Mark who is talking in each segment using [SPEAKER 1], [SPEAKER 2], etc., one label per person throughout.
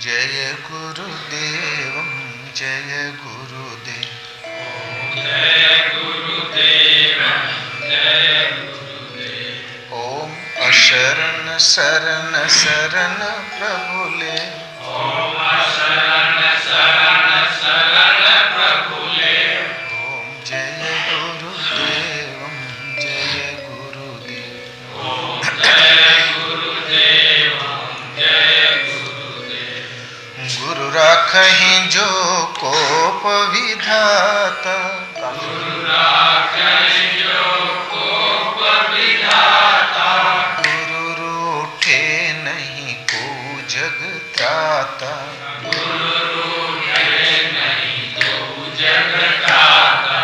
[SPEAKER 1] जय गुरुदेव जय गुरुदेव।
[SPEAKER 2] जय गुरुदेव जय गुरुदेव।
[SPEAKER 1] ओम अशरण शरण शरण प्रभुले।
[SPEAKER 2] ओम अशरण शरण शरण प्रभुले।
[SPEAKER 1] ओम जय गुरुदेव जय गुरुदेव।
[SPEAKER 2] ओम जय गुरुदेव जय गुरुदेव।
[SPEAKER 1] गुरु राखहि जो कोप विधाता।
[SPEAKER 2] गुरु राखहि जो कोप विधाता।
[SPEAKER 1] गुरु रूठे नहीं को जग त्राता।
[SPEAKER 2] गुरु रूठे नहीं को जग त्राता।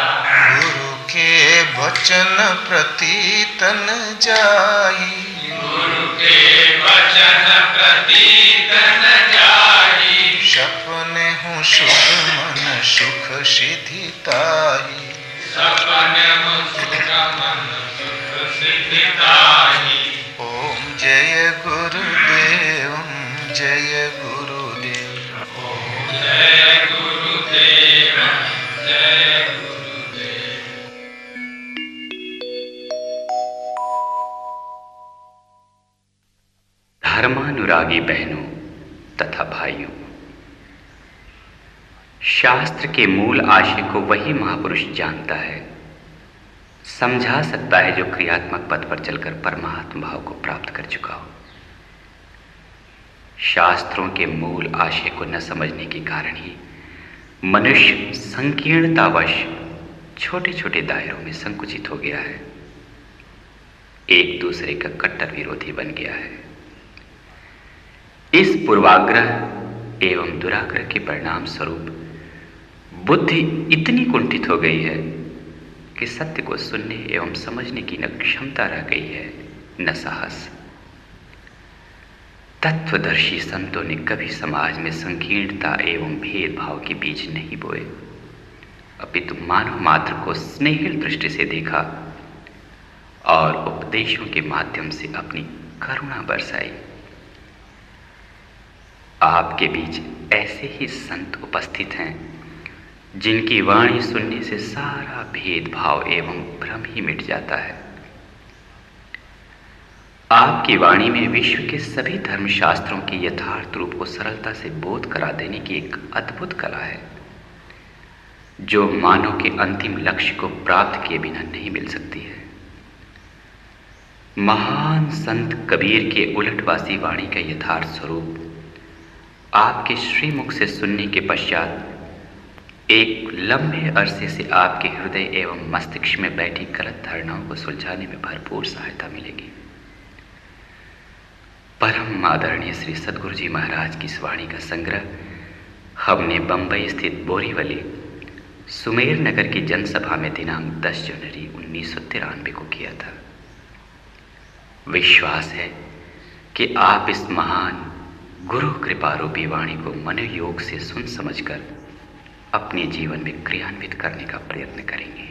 [SPEAKER 1] गुरु के वचन प्रति तन जाई।
[SPEAKER 2] गुरु के वचन प्रति तन जाई।
[SPEAKER 1] सपने हूँ सुख मन सुख सिद्धि ताही।
[SPEAKER 2] सपने हूँ सुख मन सुख सिद्धि ताही।
[SPEAKER 1] ओम जय गुरुदेव जय गुरुदेव।
[SPEAKER 2] ओम जय गुरुदेव जय गुरुदेव।
[SPEAKER 3] धर्मानुरागी बहनों तथा भाइयों, शास्त्र के मूल आशय को वही महापुरुष जानता है, समझा सकता है जो क्रियात्मक पथ पर चलकर परमात्मा भाव को प्राप्त कर चुका हो। शास्त्रों के मूल आशय को न समझने के कारण ही मनुष्य संकीर्णतावश छोटे छोटे दायरों में संकुचित हो गया है, एक दूसरे का कट्टर विरोधी बन गया है। इस पूर्वाग्रह एवं दुराग्रह के परिणाम स्वरूप बुद्धि इतनी कुंठित हो गई है कि सत्य को सुनने एवं समझने की न क्षमता रह गई है न साहस। तत्वदर्शी संतों ने कभी समाज में संकीर्णता एवं भेदभाव के बीज नहीं बोए, अपितु मानव मात्र को स्नेहिल दृष्टि से देखा और उपदेशों के माध्यम से अपनी करुणा बरसाई। आपके बीच ऐसे ही संत उपस्थित हैं जिनकी वाणी सुनने से सारा भेदभाव एवं भ्रम ही मिट जाता है। आपकी वाणी में विश्व के सभी धर्मशास्त्रों के यथार्थ रूप को सरलता से बोध करा देने की एक अद्भुत कला है, जो मानव के अंतिम लक्ष्य को प्राप्त किए बिना नहीं मिल सकती है। महान संत कबीर के उलटवासी वाणी का यथार्थ स्वरूप आपके श्रीमुख से सुनने के पश्चात एक लंबे अरसे से आपके हृदय एवं मस्तिष्क में बैठी गलत धारणाओं को सुलझाने में भरपूर सहायता मिलेगी। परम आदरणीय श्री सद्गुरु जी महाराज की इस वाणी का संग्रह हमने बंबई स्थित बोरीवली सुमेर नगर की जनसभा में दिनांक 10 जनवरी 1993 को किया था। विश्वास है कि आप इस महान गुरु कृपा रूपी वाणी को मनोयोग से सुन समझकर अपने जीवन में क्रियान्वित करने का प्रयत्न करेंगे।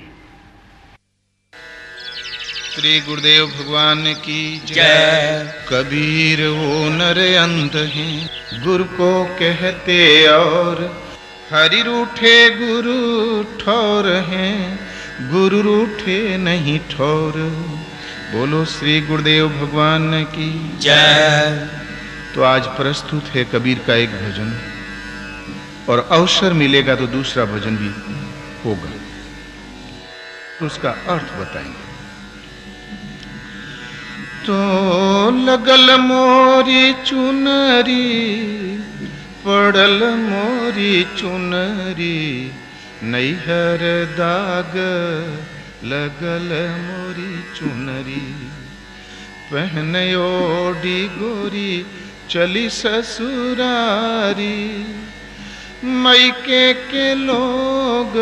[SPEAKER 1] श्री गुरुदेव भगवान की जय। कबीर वो नर अंत हैं गुरु को कहते और हरि रूठे गुरु ठौर हैं, गुरु रूठे नहीं ठौर। बोलो श्री गुरुदेव भगवान की जय। तो आज प्रस्तुत है कबीर का एक भजन, और अवसर मिलेगा तो दूसरा भजन भी होगा, उसका अर्थ बताएंगे। तो लगल मोरी चुनरी पड़ल मोरी चुनरी, नैहर दाग लगल मोरी चुनरी। पहन ओढ़ी गोरी चली ससुरारी, मैके के लोग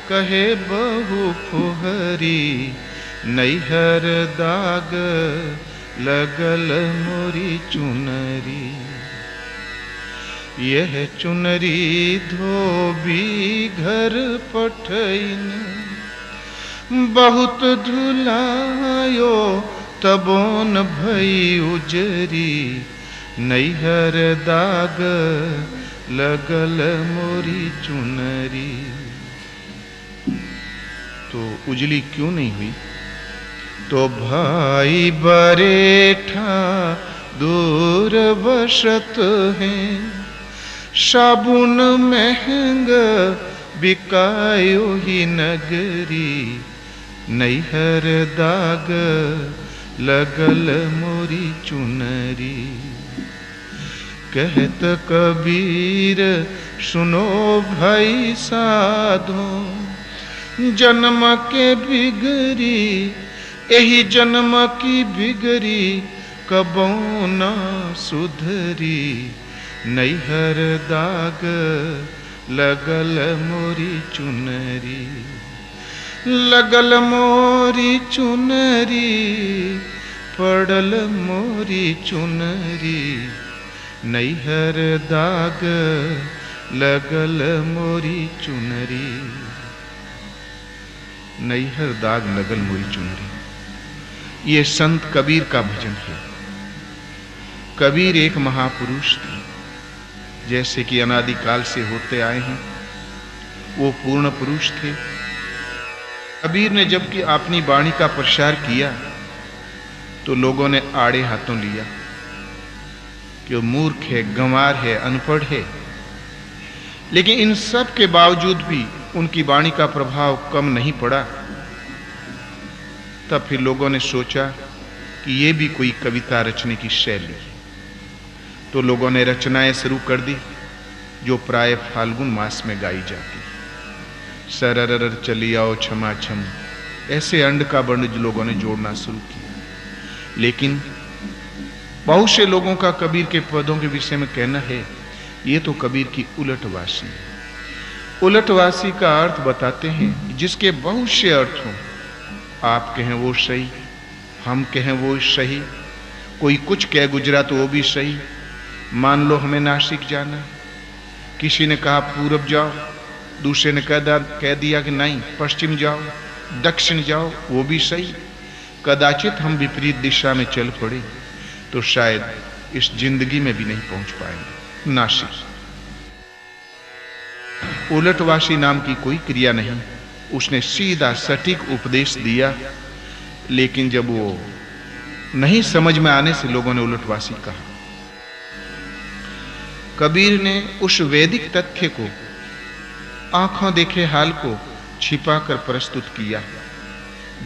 [SPEAKER 1] कहे बहु फुहरी, नैहर दाग लगल मोरी चुनरी। यह चुनरी धोबी घर पठैन, बहुत धुलायो तबोन भई उजरी, नैहर दाग लगल मोरी चुनरी। तो उजली क्यों नहीं हुई? तो भाई बरेठा दूर बसत हैं, साबुन महंगा बिकायो ही नगरी। नैहर दाग लगल मोरी चुनरी। कहत कबीर सुनो भाई साधो, जन्म के बिगड़ी यही जन्म की बिगड़ी कबो न सुधरी। नैहर दाग लगल मोरी चुनरी। लगल मोरी चुनरी पड़ल मोरी चुनरी। नैहर दाग लगल मोरी चुनरी। नैहर दाग लगल मोरी चुनरी, ये संत कबीर का भजन है। कबीर एक महापुरुष थे, जैसे कि अनादिकाल से होते आए हैं। वो पूर्ण पुरुष थे। कबीर ने जबकि अपनी वाणी का प्रचार किया तो लोगों ने आड़े हाथों लिया कि वो मूर्ख है, गंवार है, अनपढ़ है। लेकिन इन सब के बावजूद भी उनकी वाणी का प्रभाव कम नहीं पड़ा। तब फिर लोगों ने सोचा कि ये भी कोई कविता रचने की शैली है। तो लोगों ने रचनाएं शुरू कर दी, जो प्राय फाल्गुन मास में गाई जाती। सररर चली आओ क्षमा छम, ऐसे अंड का बंड लोगों ने जोड़ना शुरू किया। लेकिन बहुत से लोगों का कबीर के पदों के विषय में कहना है, ये तो कबीर की उलटवासी है। उलटवासी का अर्थ बताते हैं जिसके बहुत से अर्थ हों। आप कहें वो सही, हम कहें वो सही, कोई कुछ कह गुजरा तो वो भी सही। मान लो हमें नासिक जाना, किसी ने कहा पूरब जाओ, दूसरे ने कह दिया कि नहीं पश्चिम जाओ, दक्षिण जाओ, वो भी सही। कदाचित हम विपरीत दिशा में चल पड़े तो शायद इस जिंदगी में भी नहीं पहुंच पाएंगे। नासिक, उलटवासी नाम की कोई क्रिया नहीं। उसने सीधा सटीक उपदेश दिया, लेकिन जब वो नहीं समझ में आने से लोगों ने उलटवासी कहा। कबीर ने उस वैदिक तथ्य को, आंखों देखे हाल को छिपाकर प्रस्तुत किया,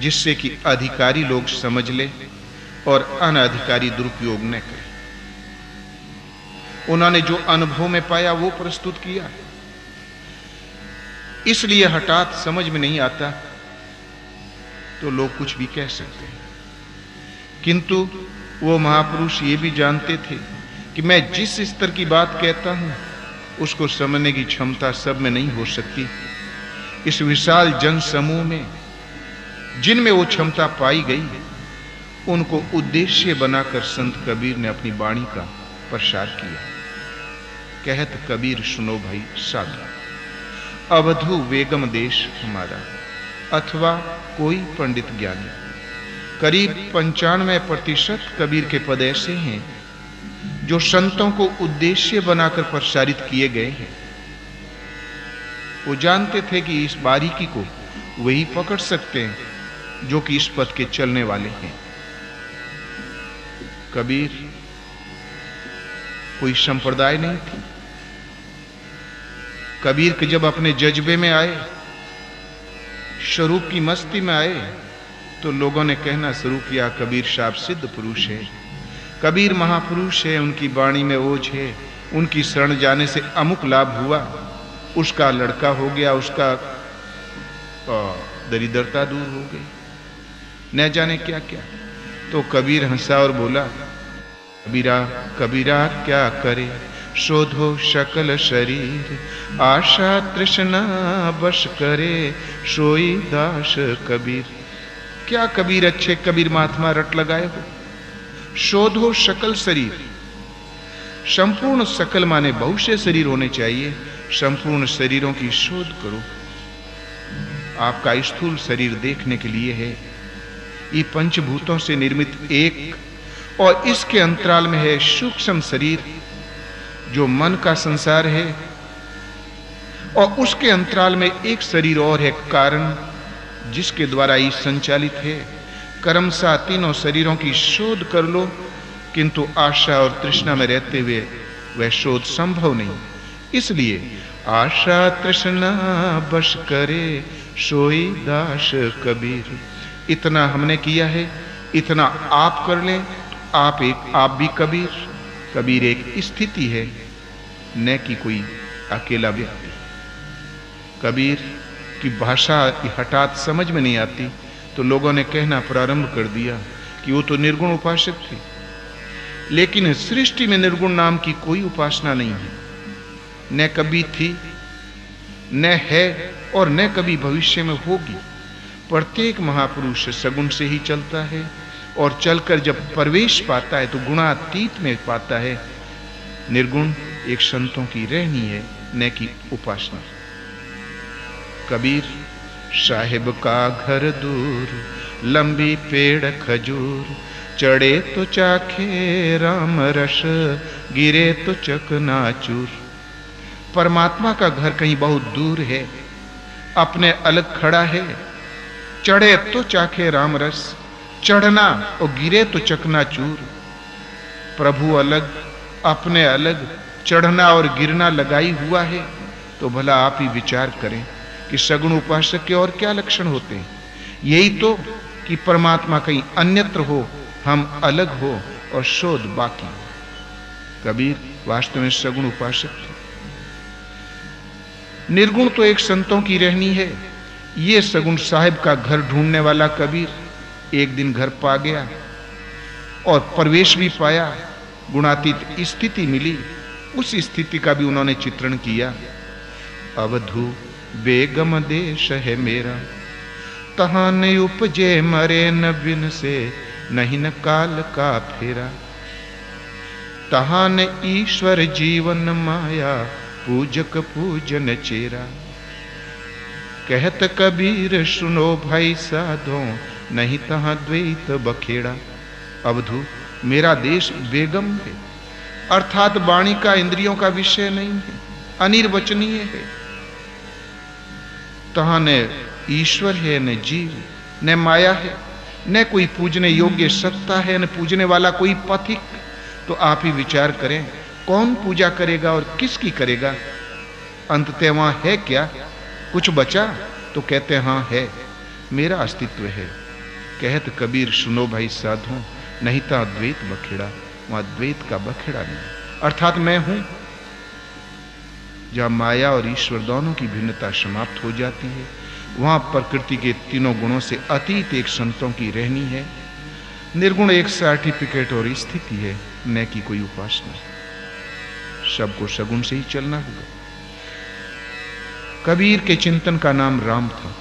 [SPEAKER 1] जिससे कि अधिकारी लोग समझ ले और अनधिकारी दुरुपयोग न करे। उन्होंने जो अनुभव में पाया वो प्रस्तुत किया। इसलिए हठात समझ में नहीं आता तो लोग कुछ भी कह सकते हैं। किंतु वो महापुरुष ये भी जानते थे कि मैं जिस स्तर की बात कहता हूं उसको समझने की क्षमता सब में नहीं हो सकती। इस विशाल जन समूह में जिनमें वो क्षमता पाई गई, उनको उद्देश्य बनाकर संत कबीर ने अपनी वाणी का प्रसार किया। कहत कबीर सुनो भाई साधु, अवधु वेगम देश हमारा, अथवा कोई पंडित ज्ञानी। करीब 95% कबीर के पद ऐसे हैं जो संतों को उद्देश्य बनाकर प्रसारित किए गए हैं। वो जानते थे कि इस बारीकी को वही पकड़ सकते हैं जो कि इस पथ के चलने वाले हैं। कबीर कोई संप्रदाय नहीं थी। कबीर के जब अपने जज्बे में आए, स्वरूप की मस्ती में आए, तो लोगों ने कहना शुरू किया कबीर साहब सिद्ध पुरुष है, कबीर महापुरुष है, उनकी वाणी में ओज है, उनकी शरण जाने से अमुक लाभ हुआ, उसका लड़का हो गया, उसका दरिद्रता दूर हो गई, न जाने क्या क्या। तो कबीर हंसा और बोला, कबीरा कबीरा क्या करे, शोधो सकल शरीर, आशा तृष्णा बस करे, सोई दास कबीर। क्या कबीर अच्छे कबीर महात्मा रट लगाए हो। शोधो सकल शरीर, संपूर्ण सकल माने बहुत से शरीर होने चाहिए, संपूर्ण शरीरों की शोध करो। आपका स्थूल शरीर देखने के लिए है, ये पंचभूतों से निर्मित एक और इसके अंतराल में है सूक्ष्म शरीर जो मन का संसार है, और उसके अंतराल में एक शरीर और है कारण, जिसके द्वारा ये संचालित है। कर्मशः तीनों शरीरों की शोध कर लो, किंतु आशा और तृष्णा में रहते हुए वह शोध संभव नहीं। इसलिए आशा तृष्णा बश करे सोई दास कबीर। इतना हमने किया है, इतना आप कर लें, आप भी कबीर। कबीर एक स्थिति है, न कि कोई अकेला व्यक्ति। कबीर की भाषा हठात समझ में नहीं आती, तो लोगों ने कहना प्रारंभ कर दिया कि वो तो निर्गुण उपासक थे। लेकिन सृष्टि में निर्गुण नाम की कोई उपासना नहीं है, न कभी थी, न है, और न कभी भविष्य में होगी। प्रत्येक महापुरुष सगुण से ही चलता है, और चलकर जब प्रवेश पाता है तो गुणातीत में पाता है। निर्गुण एक संतों की रहनी है, न कि उपासना। कबीर साहिब का घर दूर, लंबी पेड़ खजूर, चढ़े तो चाखे राम रस, गिरे तो चकनाचूर। परमात्मा का घर कहीं बहुत दूर है, अपने अलग खड़ा है। चढ़े तो चाखे राम रस, चढ़ना और गिरे तो चकनाचूर। प्रभु अलग, अपने अलग, चढ़ना और गिरना लगाई हुआ है। तो भला आप ही विचार करें कि सगुण उपासक के और क्या लक्षण होते हैं। यही तो कि परमात्मा कहीं अन्यत्र हो, हम अलग हो और शोध बाकी। कबीर वास्तव में सगुण उपासक थे। निर्गुण तो एक संतों की रहनी है। ये सगुण साहिब का घर ढूंढने वाला कबीर एक दिन घर पा गया और प्रवेश भी पाया, गुणातीत स्थिति मिली। उस स्थिति का भी उन्होंने चित्रण किया। अवधू बेगम देश है मेरा, तहां न उपजे मरे न बिन से, नहीं न काल का फेरा। तहां न ईश्वर जीवन माया, पूजक पूजन चेरा। कहत कबीर सुनो भाई साधो, नहीं तहां द्वैत बखेड़ा। अवधू मेरा देश बेगम है, अर्थात वाणी का इंद्रियों का विषय नहीं है, अनिर्वचनीय है। तहां न ईश्वर है, न जीव, न माया है, न कोई पूजने योग्य सत्ता है, न पूजने वाला कोई पथिक। तो आप ही विचार करें, कौन पूजा करेगा और किसकी करेगा? अंततः वहां है क्या? कुछ बचा? तो कहते हैं हाँ है, मेरा अस्तित्व है। कहत कबीर सुनो भाई साधो, नहीं था द्वैत बखेड़ा। वहां द्वैत का बखेड़ा नहीं, अर्थात मैं हूं। जहां माया और ईश्वर दोनों की भिन्नता समाप्त हो जाती है, वहां प्रकृति के तीनों गुणों से अतीत एक संतों की रहनी है। निर्गुण एक सर्टिफिकेट और स्थिति है, न कि कोई उपासना। सबको सगुण से ही चलना होगा। कबीर के चिंतन का नाम राम था।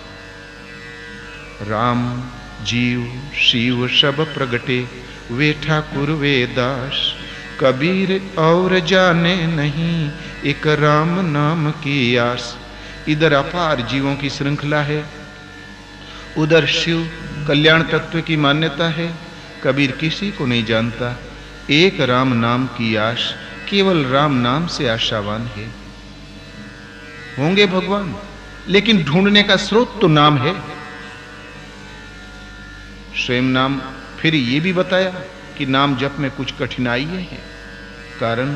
[SPEAKER 1] राम जीव शिव सब प्रगटे, वे ठाकुर वे दास। कबीर और जाने नहीं, एक राम नाम की आस। इधर अपार जीवों की श्रृंखला है, उधर शिव कल्याण तत्व की मान्यता है। कबीर किसी को नहीं जानता, एक राम नाम की आश। केवल राम नाम से आशावान है। होंगे भगवान, लेकिन ढूंढने का स्रोत तो नाम है। स्वयं नाम फिर ये भी बताया कि नाम जप में कुछ कठिनाइयां हैं। कारण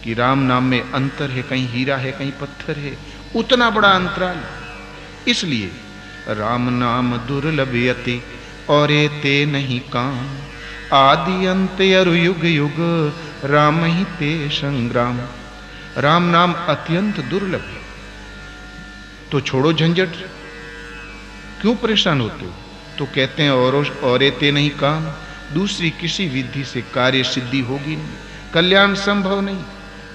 [SPEAKER 1] कि राम नाम में अंतर है, कहीं हीरा है, कहीं पत्थर है, उतना बड़ा अंतराल। इसलिए राम नाम दुर्लभ यति, और ते नहीं काम। आदि अंत अरु युग युग, राम ही ते संग्राम। राम नाम अत्यंत दुर्लभ है। तो छोड़ो झंझट, क्यों परेशान होते हो? तो कहते हैं और ते नहीं काम। दूसरी किसी विधि से कार्य सिद्धि होगी नहीं, कल्याण संभव नहीं।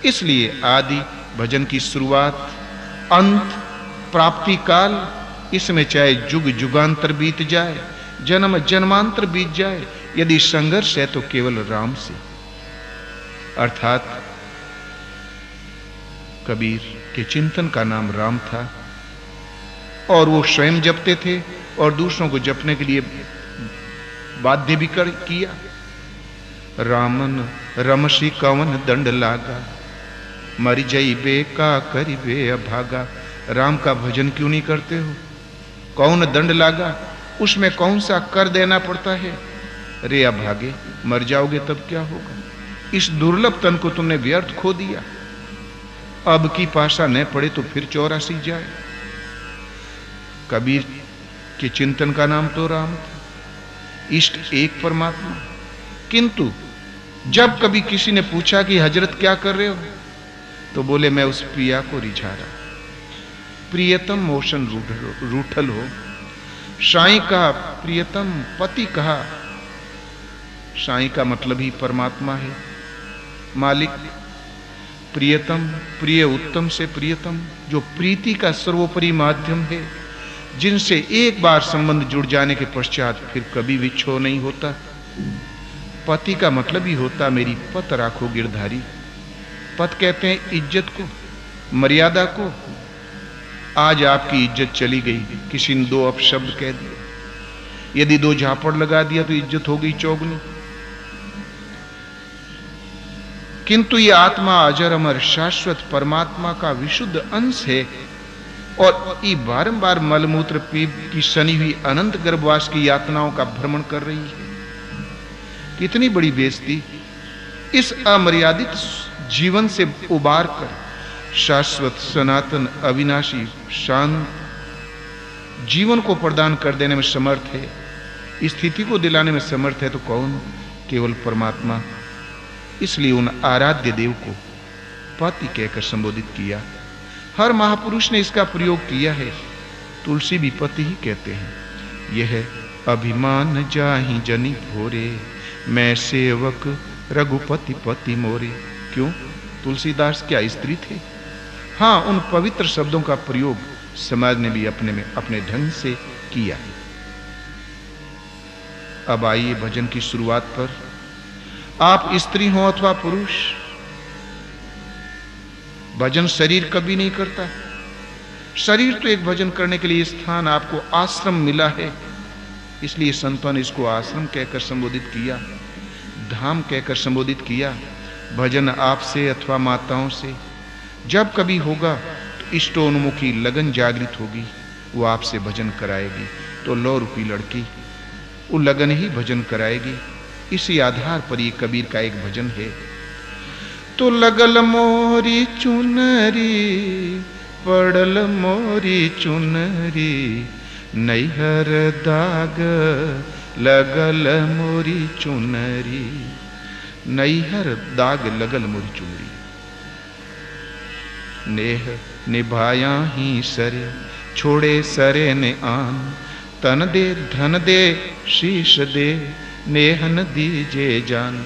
[SPEAKER 1] इसलिए आदि भजन की शुरुआत, अंत, प्राप्ति काल, इसमें चाहे जुग जुगांतर बीत जाए, जन्म जन्मांतर बीत जाए, यदि संघर्ष है तो केवल राम से। अर्थात कबीर के चिंतन का नाम राम था, और वो स्वयं जपते थे और दूसरों को जपने के लिए बाध्य भी किया। रामन रमसी कवन दंड लागा, मर जइबे का करिबे अभागा। राम का भजन क्यों नहीं करते हो? कौन दंड लागा, उसमें कौन सा कर देना पड़ता है? रे अभागे, मर जाओगे तब क्या होगा? इस दुर्लभ तन को तुमने व्यर्थ खो दिया। अब की पाशा न पड़े तो फिर 84 जाए। कबीर के चिंतन का नाम तो राम था, इष्ट एक परमात्मा। किंतु जब कभी किसी ने पूछा कि हजरत क्या कर रहे हो, तो बोले मैं उस प्रिया को रिझा रहा। प्रियतम मोशन रूठल हो, साईं का प्रियतम पति कहा। साईं का मतलब ही परमात्मा है, मालिक। प्रियतम, प्रिय उत्तम से प्रियतम, जो प्रीति का सर्वोपरि माध्यम है, जिनसे एक बार संबंध जुड़ जाने के पश्चात फिर कभी विच्छोह नहीं होता। पति का मतलब ही होता मेरी पत राखो गिरधारी। पत कहते हैं इज्जत को, मर्यादा को। आज आपकी इज्जत चली गई, किसी ने 2 अपशब्द कह दिए, यदि 2 झापड़ लगा दिया तो इज्जत हो गई चौगुनी। किंतु ये आत्मा अजर अमर शाश्वत परमात्मा का विशुद्ध अंश है, और ये बारंबार मलमूत्र पीप की सनी हुई अनंत गर्भवास की यातनाओं का भ्रमण कर रही है। कितनी बड़ी बेइज्जती। इस अमर्यादित जीवन से उबार कर शाश्वत सनातन अविनाशी शांत जीवन को प्रदान कर देने में समर्थ है, स्थिति को दिलाने में समर्थ है तो कौन? केवल परमात्मा। इसलिए उन आराध्य देव को पति कहकर संबोधित किया। हर महापुरुष ने इसका प्रयोग किया है। तुलसी भी पति ही कहते हैं। यह अभिमान जाहि जनि भोरे, मैं सेवक रघुपति पति मोरे। क्यों? तुलसीदास क्या स्त्री थे? हाँ, उन पवित्र शब्दों का प्रयोग समाज ने भी अपने ढंग से किया है। अब आइए भजन की शुरुआत पर। आप स्त्री हो अथवा पुरुष, भजन शरीर कभी नहीं करता। शरीर तो एक भजन करने के लिए स्थान आपको आश्रम मिला है, इसलिए संतों ने इसको आश्रम कहकर संबोधित किया, धाम कहकर संबोधित किया। भजन आपसे अथवा माताओं से जब कभी होगा तो इष्टोन्मुखी लगन जागृत होगी, वो आपसे भजन कराएगी। तो 100 रुपी लड़की वो लगन ही भजन कराएगी। इसी आधार पर ये कबीर का एक भजन है। तो लगल मोरी चुनरी, पड़ल मोरी चुनरी, नैहर दाग लगल मोरी चुनरी, नैहर दाग लगल मोरी चुनरी। नेह निभाया ही सरे, छोड़े सरे ने आन, तन दे धन दे शीश दे, नेहन दीजे जान।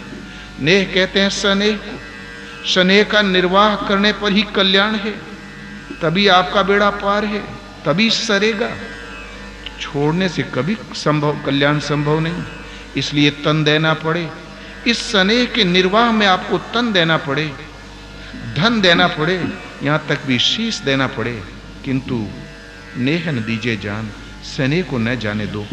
[SPEAKER 1] नेह कहते हैं स्नेह को। स्नेह का निर्वाह करने पर ही कल्याण है, तभी आपका बेड़ा पार है, तभी सरेगा। छोड़ने से कभी कल्याण संभव नहीं। इसलिए तन देना पड़े। इस स्नेह के निर्वाह में आपको तन देना पड़े, धन देना पड़े, यहां तक भी शीश देना पड़े। किंतु नेहन दीजे जान, स्नेह को न जाने दो।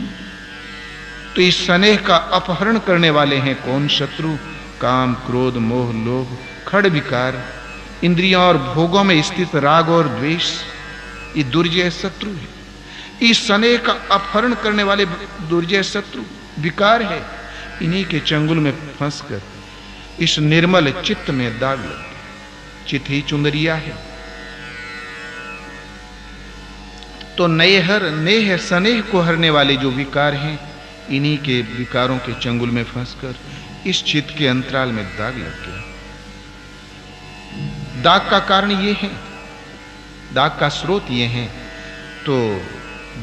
[SPEAKER 1] तो इस स्नेह का अपहरण करने वाले हैं कौन? शत्रु। काम, क्रोध, मोह, लोभ, खड़ विकार, इंद्रियों और भोगों में स्थित राग और द्वेष, ये दुर्जय शत्रु है। इस स्नेह का अपहरण करने वाले दुर्जय शत्रु विकार है। इन्हीं के चंगुल में फंसकर इस निर्मल चित्त में दाग लगते। चित्त ही चुनरिया है। तो नैहर, नेह, स्नेह को हरने वाले जो विकार हैं, इन्हीं के विकारों के चंगुल में फंसकर इस चित्त के अंतराल में दाग लग गया। दाग का कारण ये है, दाग का स्रोत ये है। तो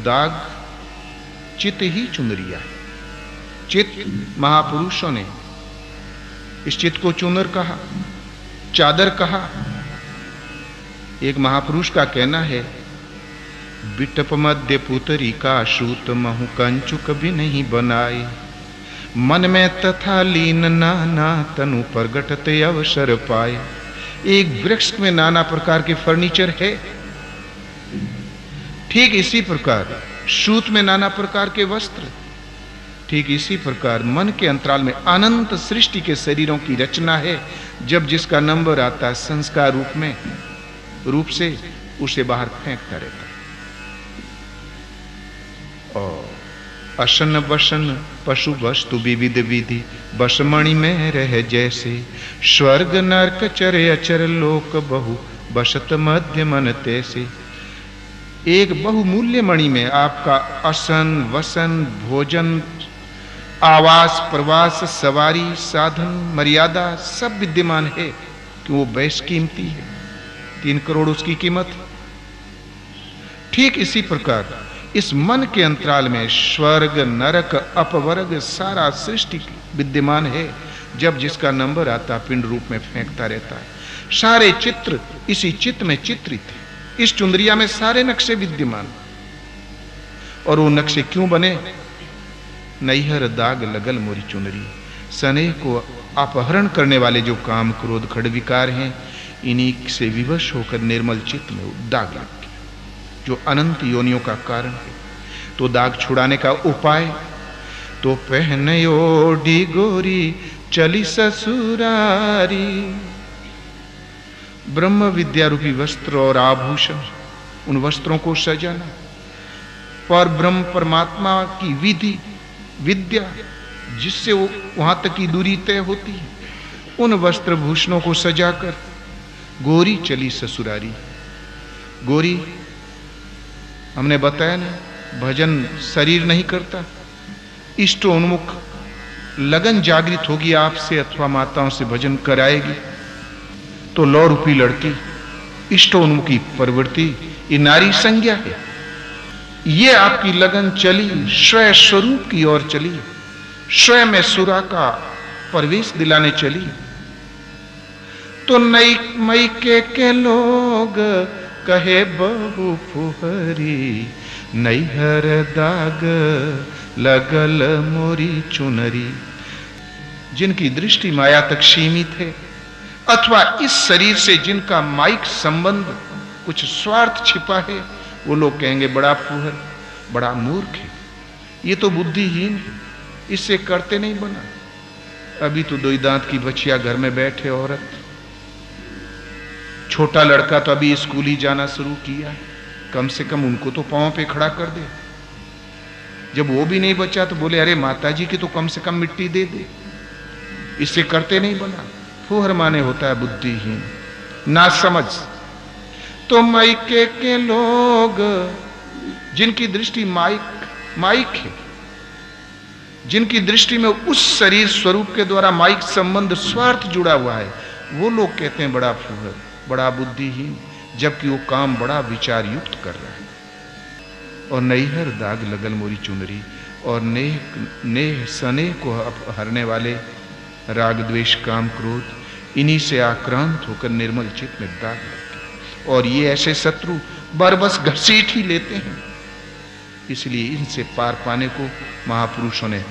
[SPEAKER 1] दाग चित्त ही चुनरिया है। चित्त महापुरुषों ने इस चित्त को चुनर कहा, चादर कहा। एक महापुरुष का कहना है, बिटप मध्य पुतरी का सूत महु कंचुक भी नहीं बनाए, मन में तथा लीन नाना तनु प्रगटते अवसर पाए। एक वृक्ष में नाना प्रकार के फर्नीचर है, ठीक इसी प्रकार सूत में नाना प्रकार के वस्त्र, ठीक इसी प्रकार मन के अंतराल में अनंत सृष्टि के शरीरों की रचना है। जब जिसका नंबर आता है संस्कार रूप से उसे बाहर फेंकता रहता है। और अशन वसन पशु वस्तु विविध विधि बसमणि में रह जैसे, स्वर्ग नरक चरे अचर लोक बहु बसत मध्य मन तैसे। एक बहुमूल्य मणि में आपका असन वसन भोजन आवास प्रवास सवारी साधन मर्यादा सब विद्यमान है कि वो बेश कीमती है। 3 करोड़ उसकी कीमत। ठीक इसी प्रकार इस मन के अंतराल में स्वर्ग नरक अपवर्ग सारा सृष्टि विद्यमान है। जब जिसका नंबर आता पिंड रूप में फेंकता रहता है। सारे चित्र इसी चित्त में चित्रित है। इस चुंदरिया में सारे नक्शे विद्यमान। और वो नक्शे क्यों बने? नैहर दाग लगल मोरी चुनरी। स्नेह को अपहरण करने वाले जो काम क्रोध खड़ विकार हैं, इन्हीं से विवश होकर निर्मल चित्त में दाग लग गया, जो अनंत योनियों का कारण है। तो दाग छुड़ाने का उपाय तो पहनयोडी गोरी चली ससुरारी। ब्रह्म विद्या रूपी वस्त्र और आभूषण, उन वस्त्रों को सजाना। पर ब्रह्म परमात्मा की विधि विद्या जिससे वो वहां तक की दूरी तय होती है, उन वस्त्र भूषणों को सजाकर गोरी चली ससुरारी। गोरी हमने बताया ना, भजन शरीर नहीं करता, इष्टोन्मुख लगन जागृत होगी आपसे अथवा माताओं से भजन कराएगी तो लौ रूपी लड़की इष्टोन्मुखी प्रवृत्ति ये नारी संज्ञा है। ये आपकी लगन चली स्वयं स्वरूप की ओर चली, स्वयं में सुरा का प्रवेश दिलाने चली। तो नई मई के लोग कहे बहु फुहरी, नैहर दाग लगल मोरी चुनरी। जिनकी दृष्टि माया तक सीमित है अथवा इस शरीर से जिनका माइक संबंध कुछ स्वार्थ छिपा है, वो लोग कहेंगे बड़ा फुहर बड़ा मूर्ख है, ये तो बुद्धिहीन है, इससे करते नहीं बना। अभी तो 2 दांत की बचिया घर में बैठे औरत, छोटा लड़का तो अभी स्कूल ही जाना शुरू किया, कम से कम उनको तो पांव पे खड़ा कर दे। जब वो भी नहीं बचा तो बोले अरे माताजी की तो कम से कम मिट्टी दे दे, इससे करते नहीं बना। फुहर माने होता है बुद्धिहीन, ना समझ। तो माइके के लोग जिनकी दृष्टि माइक है, जिनकी दृष्टि में उस शरीर स्वरूप के द्वारा माइक संबंध स्वार्थ जुड़ा हुआ है, वो लोग कहते हैं बड़ा फुहर बड़ा बुद्धिहीन, जबकि वो काम बड़ा विचार युक्त कर रहा है। और नैहर दाग लगल मोरी चुनरी, और नेह स्नेह को हरने वाले राग द्वेष काम क्रोध, इन्हीं से आक्रांत होकर निर्मल चित्त में दाग लगते। और ये ऐसे शत्रु बरबस घसीट ही लेते हैं। इसलिए इनसे पार पाने को महापुरुषों ने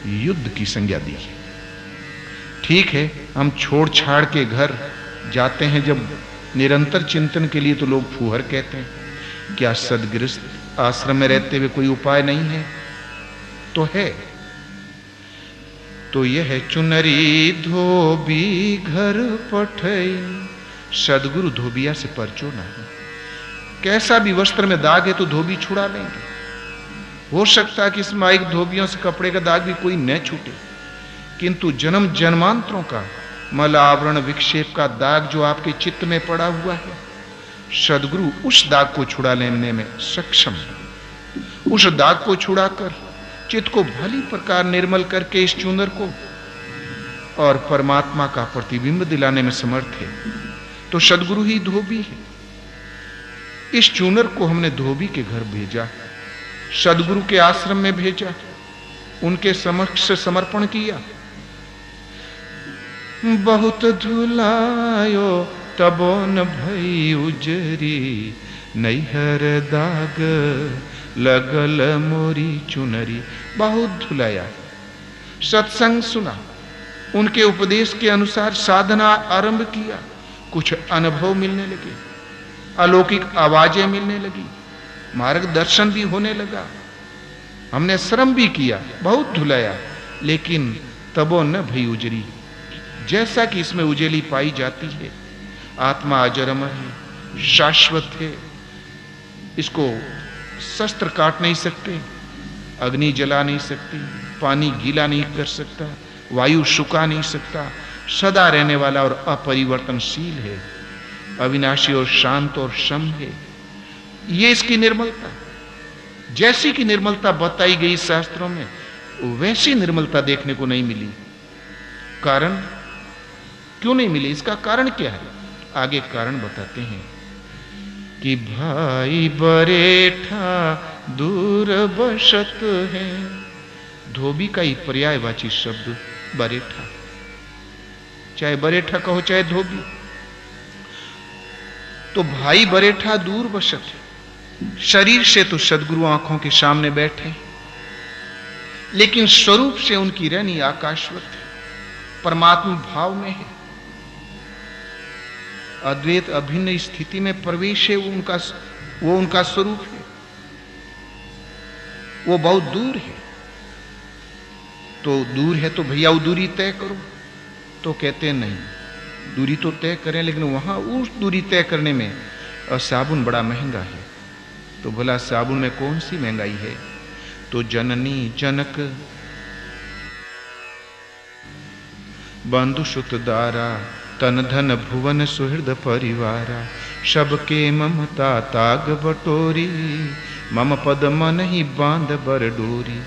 [SPEAKER 1] युद्ध की संज्ञा दी है। ठीक है, हम छोड़ छाड़ के घर जाते हैं जब निरंतर चिंतन के लिए, तो लोग फूहर कहते हैं। क्या सदगृहस्थ आश्रम में रहते हुए कोई उपाय नहीं है? तो है। तो यह चुनरी धोबी घर पठई, सदगुरु धोबिया से परचो नहीं। कैसा भी वस्त्र में दाग है तो धोबी छुड़ा लेंगे। हो सकता है कि इस माइक धोबियों से कपड़े का दाग भी कोई न छूटे, किंतु जन्म जन्मांतरों का मल आवरण विक्षेप का दाग जो आपके चित्त में पड़ा हुआ है, सदगुरु उस दाग को छुड़ा लेने में सक्षम है। उस दाग को छुड़ाकर चित्त को भली प्रकार निर्मल करके इस चूनर को और परमात्मा का प्रतिबिंब दिलाने में समर्थ है। तो सदगुरु ही धोबी है। इस चूनर को हमने धोबी के घर भेजा, सदगुरु के आश्रम में भेजा, उनके समक्ष समर्पण किया। बहुत धुलायो तबो न भई उजरी, नैहर दाग लगल मोरी चुनरी। बहुत धुलाया, सत्संग सुना, उनके उपदेश के अनुसार साधना आरंभ किया। कुछ अनुभव मिलने लगे, अलौकिक आवाजें मिलने लगी, मार्गदर्शन भी होने लगा। हमने श्रम भी किया, बहुत धुलाया, लेकिन तबो न भई उजरी। जैसा कि इसमें उजेली पाई जाती है। आत्मा अजरमर है, शाश्वत है, इसको शस्त्र काट नहीं सकते, अग्नि जला नहीं सकती, पानी गीला नहीं कर सकता, वायु सुखा नहीं सकता, सदा रहने वाला और अपरिवर्तनशील है, अविनाशी और शांत और सम है। ये इसकी निर्मलता। जैसी की निर्मलता बताई गई शास्त्रों में, वैसी निर्मलता देखने को नहीं मिली। कारण क्यों नहीं मिली? इसका कारण क्या है? आगे कारण बताते हैं कि भाई बरेठा दूर बसत है। धोबी का ही पर्यायवाची शब्द बरेठा, चाहे बरेठा कहो चाहे धोबी। तो भाई बरेठा दूर बसत है। शरीर से तो सदगुरु आंखों के सामने बैठे, लेकिन स्वरूप से उनकी रहनी आकाशवत है, परमात्मा भाव में है, अद्वैत अभिन्न स्थिति में प्रवेश है। वो उनका स्वरूप है। वो बहुत दूर है। तो दूर है तो भैया वो दूरी तय करो। तो कहते नहीं, दूरी तो तय करें, लेकिन वहां उस दूरी तय करने में साबुन बड़ा महंगा है। तो भला साबुन में कौन सी महंगाई है? तो जननी जनक बंधु सुत दारा, तन धन भुवन सुहृद परिवारा, सबके ममता ताग बटोरी, मम पद मन ही बांध बर डोरी,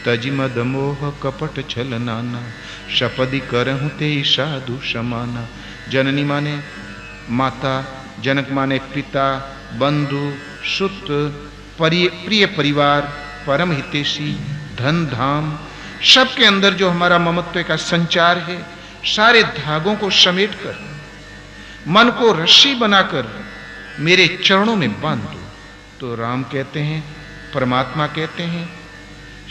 [SPEAKER 1] तजि मद मोह कपट छल नाना, शपदि करहु ते साधु समाना। जननी माने माता, जनक माने पिता, बंधु सुत, प्रिय परिवार, परम हितैषी, धन धाम, सबके अंदर जो हमारा ममत्व का संचार है, सारे धागों को समेटकर मन को रस्सी बनाकर मेरे चरणों में बांध दो। तो राम कहते हैं, परमात्मा कहते हैं,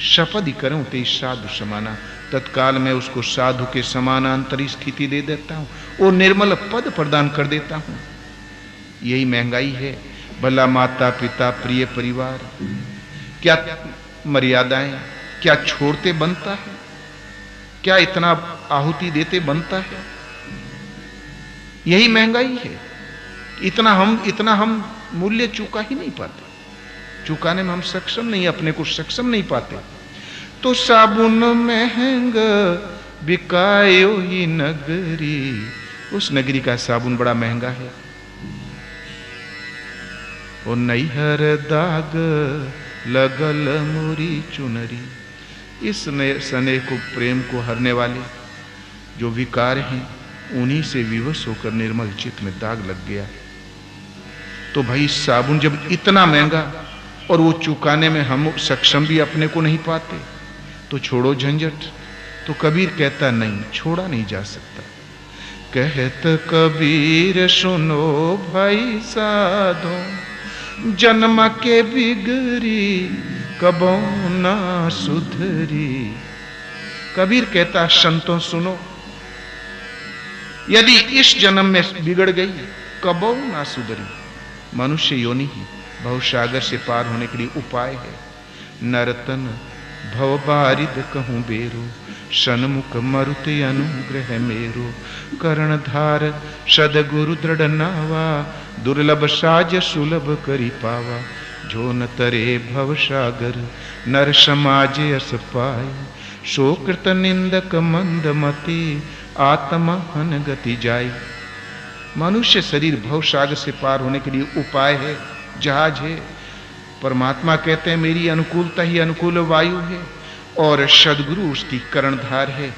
[SPEAKER 1] शपथ करूं ते साधु समाना। तत्काल मैं उसको साधु के समानांतरी स्थिति दे देता हूं, वो निर्मल पद प्रदान कर देता हूं। यही महंगाई है। भला माता पिता प्रिय परिवार, क्या मर्यादाएं, क्या छोड़ते बनता है? क्या इतना आहुति देते बनता है? यही महंगाई है। इतना हम मूल्य चुका ही नहीं पाते, चुकाने में हम सक्षम नहीं, अपने को सक्षम नहीं पाते। तो साबुन महंगा बिकायो ही नगरी, उस नगरी का साबुन बड़ा महंगा है। ओ नैहर दाग लगल मोरी चुनरी, इस स्नेह को, प्रेम को हरने वाले जो विकार हैं, उन्हीं से विवश होकर निर्मल चित्त में दाग लग गया। तो भाई साबुन जब इतना महंगा और वो चुकाने में हम सक्षम भी अपने को नहीं पाते, तो छोड़ो झंझट। तो कबीर कहता नहीं, छोड़ा नहीं जा सकता। कहत कबीर सुनो भाई साधो, जन्म के बिगड़ी कबो ना सुधरी। कबीर कहता, संतों सुनो, यदि इस जन्म में बिगड़ गई कबो ना सुधरी। मनुष्य योनि ही भवसागर से पार होने के लिए उपाय है। नरतन भव बारिद कहूं बेरो, सन्मुख मरुते अनुग्रह मेरो। कर्णधार सदगुरु दृढ़ नावा, दुर्लभ साज सुलभ करी पावा। जो न तरे भवसागर नर समाज अस पाए, सो कृत निंदक मंद मति आत्मा हन गति जाय। मनुष्य शरीर भवसागर से पार होने के लिए उपाय है, जहाज है। परमात्मा कहते हैं, मेरी अनुकूलता ही अनुकूल वायु है, और सदगुरु उसकी कर्णधार है,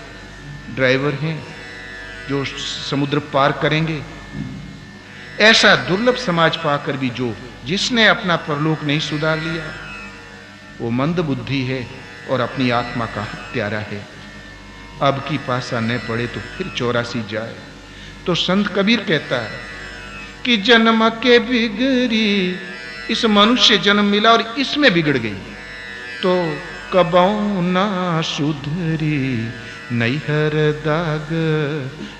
[SPEAKER 1] ड्राइवर हैं जो समुद्र पार करेंगे। ऐसा दुर्लभ समाज पाकर भी जिसने अपना परलोक नहीं सुधार लिया, वो मंद बुद्धि है और अपनी आत्मा का हत्यारा है। अब की पासा न पड़े तो फिर 84 जाए। तो संत कबीर कहता है कि जन्म के बिगड़ी, इस मनुष्य जन्म मिला और इसमें बिगड़ गई, तो कबौ ना सुधरी। नैहर दाग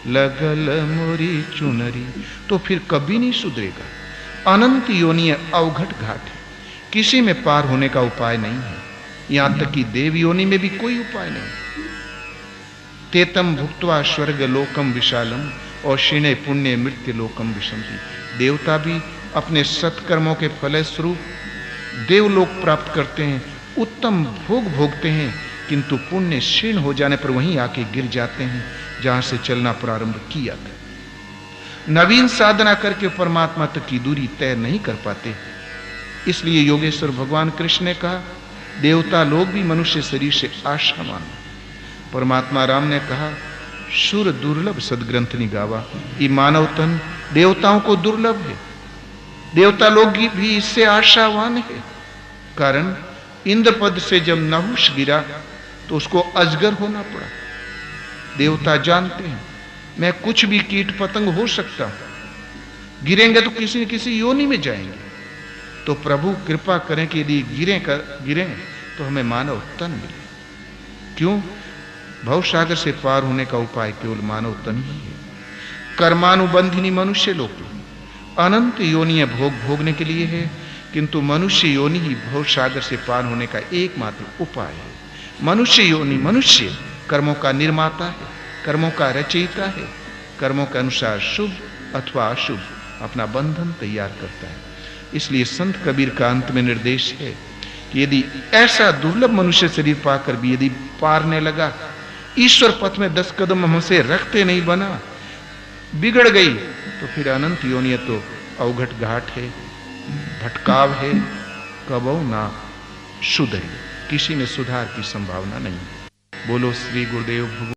[SPEAKER 1] लगल मोरी चुनरी, तो फिर कभी नहीं सुधरेगा। अनंत योनि अवघट घाट है, किसी में पार होने का उपाय नहीं है। यहां तक कि देव योनि में भी कोई उपाय नहीं। तेतम भुक्त्वा स्वर्ग लोकम विशालम और क्षीणे पुण्य मृत्यु लोकम विशंति। देवता भी अपने सत्कर्मों के फलस्वरूप देवलोक प्राप्त करते हैं, उत्तम भोग भोगते हैं, किंतु पुण्य क्षीण हो जाने पर वहीं आके गिर जाते हैं जहां से चलना प्रारंभ किया था। नवीन साधना करके परमात्मा तक की दूरी तय नहीं कर पाते। इसलिए योगेश्वर भगवान कृष्ण ने कहा, देवता लोग भी मनुष्य शरीर से आशा मानो। परमात्मा राम ने कहा, शुर दुर्लभ सदग्रंथ निगावा। ये मानव तन देवताओं को दुर्लभ है, देवता लोग भी इससे आशावान है। कारण इंद्र पद से जब नहुष गिरा तो उसको अजगर होना पड़ा। देवता जानते हैं मैं कुछ भी कीट पतंग हो सकता हूं, गिरेंगे तो किसी न किसी योनि में जाएंगे। तो प्रभु कृपा करें कि यदि गिरें तो हमें मानव तन मिले। क्यों? भवसागर से पार होने का उपाय केवल मानव तन ही है। कर्मानुबंधिनी मनुष्य लोग अनंत योनियां भोग भोगने के लिए है, किंतु मनुष्य योनि ही भवसागर से पार होने का एकमात्र उपाय है। मनुष्य योनि मनुष्य कर्मों का निर्माता है, कर्मों का रचयिता है, कर्मों के अनुसार शुभ अथवा अशुभ अपना बंधन तैयार करता है। इसलिए संत कबीर का अंत में निर्देश है कि यदि ऐसा दुर्लभ मनुष्य शरीर पाकर भी यदि पारने लगा, ईश्वर पथ में 10 कदम हमसे रखते नहीं बना, बिगड़ गई, तो फिर अनंत योनियत तो अवघट घाट है, भटकाव है, कबहु ना शुद्ध है, किसी में सुधार की संभावना नहीं। बोलो श्री गुरुदेव भगवान।